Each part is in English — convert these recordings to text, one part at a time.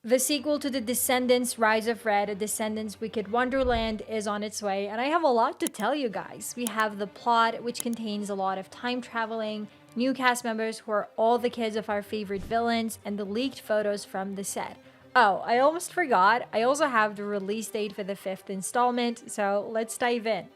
The sequel to the Descendants Rise of Red, Descendants Wicked Wonderland is on its way, and I have a lot to tell you guys. We have the plot, which contains a lot of time traveling, new cast members who are all the kids of our favorite villains, and the leaked photos from the set. Oh, I almost forgot, I also have the release date for the 5th installment, so let's dive in.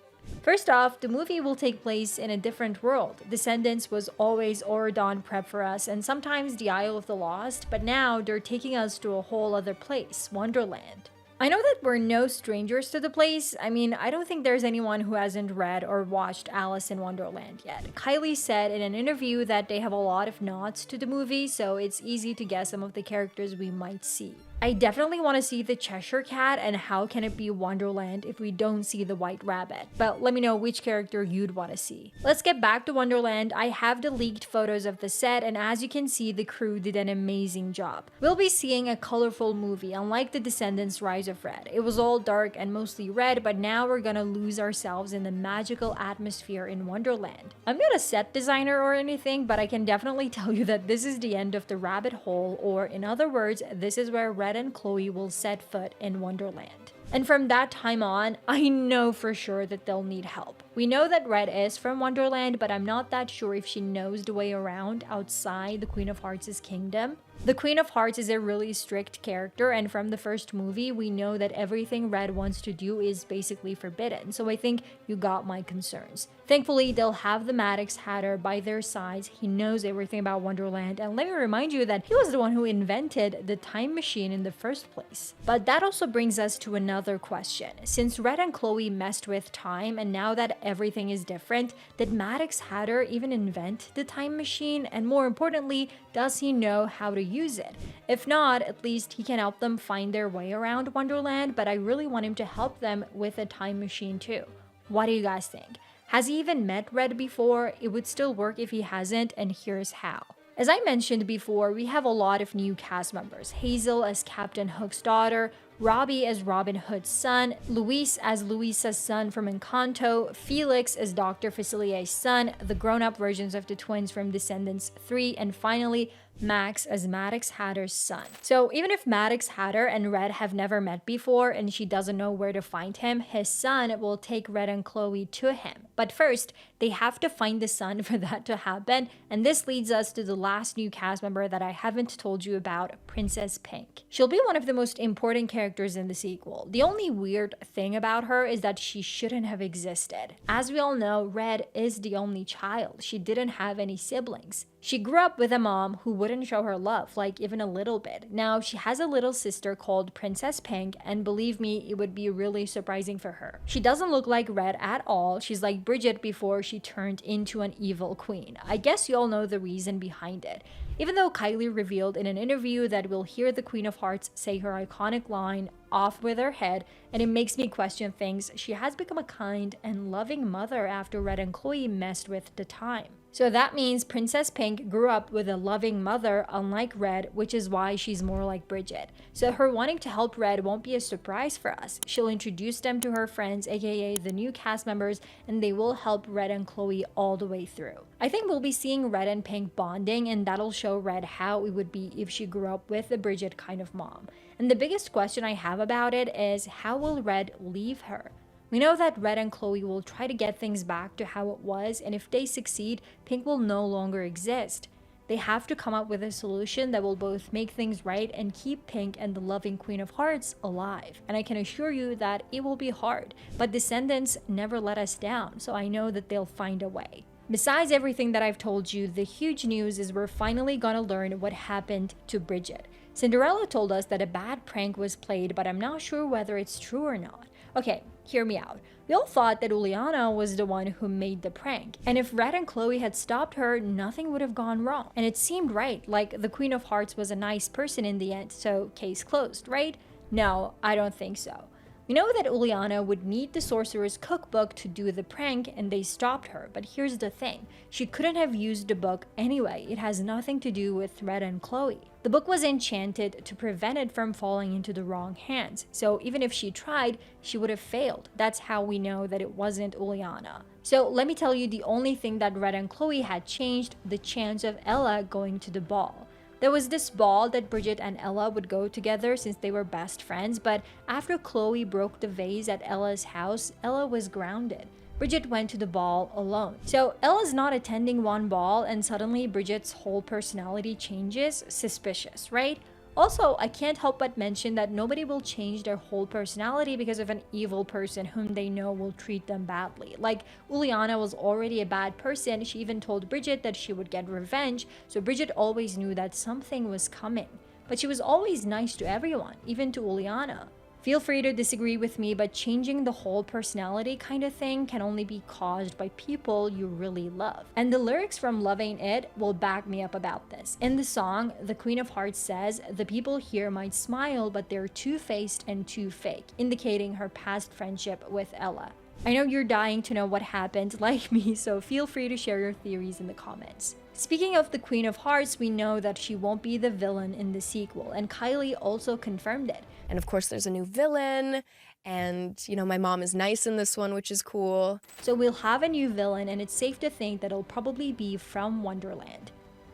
First off, the movie will take place in a different world. Descendants was always Oradon prep for us and sometimes the Isle of the Lost, but now they're taking us to a whole other place, Wonderland. I know that we're no strangers to the place. I mean, I don't think there's anyone who hasn't read or watched Alice in Wonderland yet. Kylie said in an interview that they have a lot of nods to the movie, so it's easy to guess some of the characters we might see. I definitely want to see the Cheshire Cat, and how can it be Wonderland if we don't see the White Rabbit? But let me know which character you'd want to see. Let's get back to Wonderland. I have the leaked photos of the set, and as you can see, the crew did an amazing job. We'll be seeing a colorful movie, unlike the Descendants Rise of Red. It was all dark and mostly red, but now we're gonna lose ourselves in the magical atmosphere in Wonderland. I'm not a set designer or anything, but I can definitely tell you that this is the end of the rabbit hole, or in other words, this is where Red and Chloe will set foot in Wonderland. And from that time on, I know for sure that they'll need help. We know that Red is from Wonderland, but I'm not that sure if she knows the way around outside the Queen of Hearts' kingdom. The Queen of Hearts is a really strict character, and from the first movie, we know that everything Red wants to do is basically forbidden, so I think you got my concerns. Thankfully, they'll have the Maddox Hatter by their sides. He knows everything about Wonderland, and let me remind you that he was the one who invented the time machine in the first place. But that also brings us to another question. Since Red and Chloe messed with time, and now that everything is different, did Maddox Hatter even invent the time machine? And more importantly, does he know how to use it? If not, at least he can help them find their way around Wonderland, but I really want him to help them with a time machine too. What do you guys think? Has he even met Red before? It would still work if he hasn't, and here's how. As I mentioned before, we have a lot of new cast members. Hazel as Captain Hook's daughter, Robbie as Robin Hood's son, Luis as Luisa's son from Encanto, Felix as Dr. Facilier's son, the grown-up versions of the twins from Descendants 3, and finally, Max as Maddox Hatter's son. So even if Maddox Hatter and Red have never met before and she doesn't know where to find him, his son will take Red and Chloe to him. But first, they have to find the son for that to happen, and this leads us to the last new cast member that I haven't told you about, Princess Pink. She'll be one of the most important characters in the sequel. The only weird thing about her is that she shouldn't have existed. As we all know, Red is the only child. She didn't have any siblings. She grew up with a mom who wouldn't show her love, like even a little bit. Now, she has a little sister called Princess Pink, and believe me, it would be really surprising for her. She doesn't look like Red at all. She's like Bridget before she turned into an evil queen. I guess you all know the reason behind it. Even though Kylie revealed in an interview that we'll hear the Queen of Hearts say her iconic line, "off with her head," and it makes me question things, she has become a kind and loving mother after Red and Chloe messed with the time. So that means Princess Pink grew up with a loving mother, unlike Red, which is why she's more like Bridget. So her wanting to help Red won't be a surprise for us. She'll introduce them to her friends, aka the new cast members, and they will help Red and Chloe all the way through. I think we'll be seeing Red and Pink bonding, and that'll show Red how it would be if she grew up with a Bridget kind of mom. And the biggest question I have about it is, how will Red leave her? We know that Red and Chloe will try to get things back to how it was, and if they succeed, Pink will no longer exist. They have to come up with a solution that will both make things right and keep Pink and the loving Queen of Hearts alive. And I can assure you that it will be hard, but Descendants never let us down, so I know that they'll find a way. Besides everything that I've told you, the huge news is we're finally gonna learn what happened to Bridget. Cinderella told us that a bad prank was played, but I'm not sure whether it's true or not. Okay, hear me out. We all thought that Juliana was the one who made the prank, and if Red and Chloe had stopped her, nothing would have gone wrong. And it seemed right, like the Queen of Hearts was a nice person in the end, so case closed, right? No, I don't think so. We know that Juliana would need the Sorcerer's Cookbook to do the prank, and they stopped her, but here's the thing. She couldn't have used the book anyway. It has nothing to do with Red and Chloe. The book was enchanted to prevent it from falling into the wrong hands, so even if she tried, she would have failed. That's how we know that it wasn't Juliana. So let me tell you the only thing that Red and Chloe had changed, the chance of Ella going to the ball. There was this ball that Bridget and Ella would go together since they were best friends, but after Chloe broke the vase at Ella's house, Ella was grounded. Bridget went to the ball alone. So Ella's not attending one ball and suddenly Bridget's whole personality changes. Suspicious, right? Also, I can't help but mention that nobody will change their whole personality because of an evil person whom they know will treat them badly. Like, Uliana was already a bad person. She even told Bridget that she would get revenge, so Bridget always knew that something was coming. But she was always nice to everyone, even to Uliana. Feel free to disagree with me, but changing the whole personality kind of thing can only be caused by people you really love. And the lyrics from Love Ain't It will back me up about this. In the song, the Queen of Hearts says, "The people here might smile, but they're two-faced and too fake," indicating her past friendship with Ella. I know you're dying to know what happened like me, so feel free to share your theories in the comments. Speaking of the Queen of Hearts, we know that she won't be the villain in the sequel, and Kylie also confirmed it. And of course, there's a new villain, and my mom is nice in this one, which is cool. So we'll have a new villain, and it's safe to think that it'll probably be from Wonderland.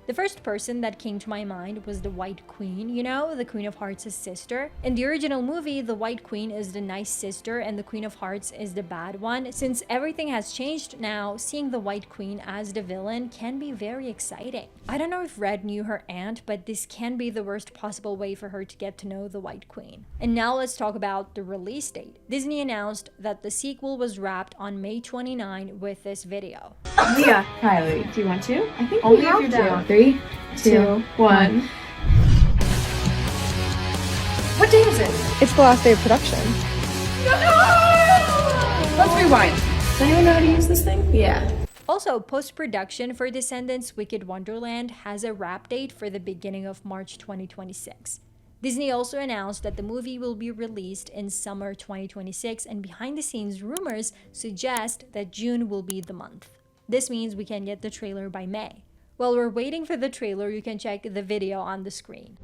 The first person that came to my mind was the White Queen, the Queen of Hearts' sister. In the original movie, the White Queen is the nice sister and the Queen of Hearts is the bad one. Since everything has changed now, seeing the White Queen as the villain can be very exciting. I don't know if Red knew her aunt, but this can be the worst possible way for her to get to know the White Queen. And now let's talk about the release date. Disney announced that the sequel was wrapped on May 29 with this video. Yeah, Kylie, do you want to? I think Only we if have you're to. down. 3, 2, 1. What day is it? It's the last day of production. Let's rewind. Does anyone know how to use this thing? Yeah. Also, post-production for Descendants Wicked Wonderland has a wrap date for the beginning of March 2026. Disney also announced that the movie will be released in summer 2026, and behind-the-scenes rumors suggest that June will be the month. This means we can get the trailer by May. While we're waiting for the trailer, you can check the video on the screen.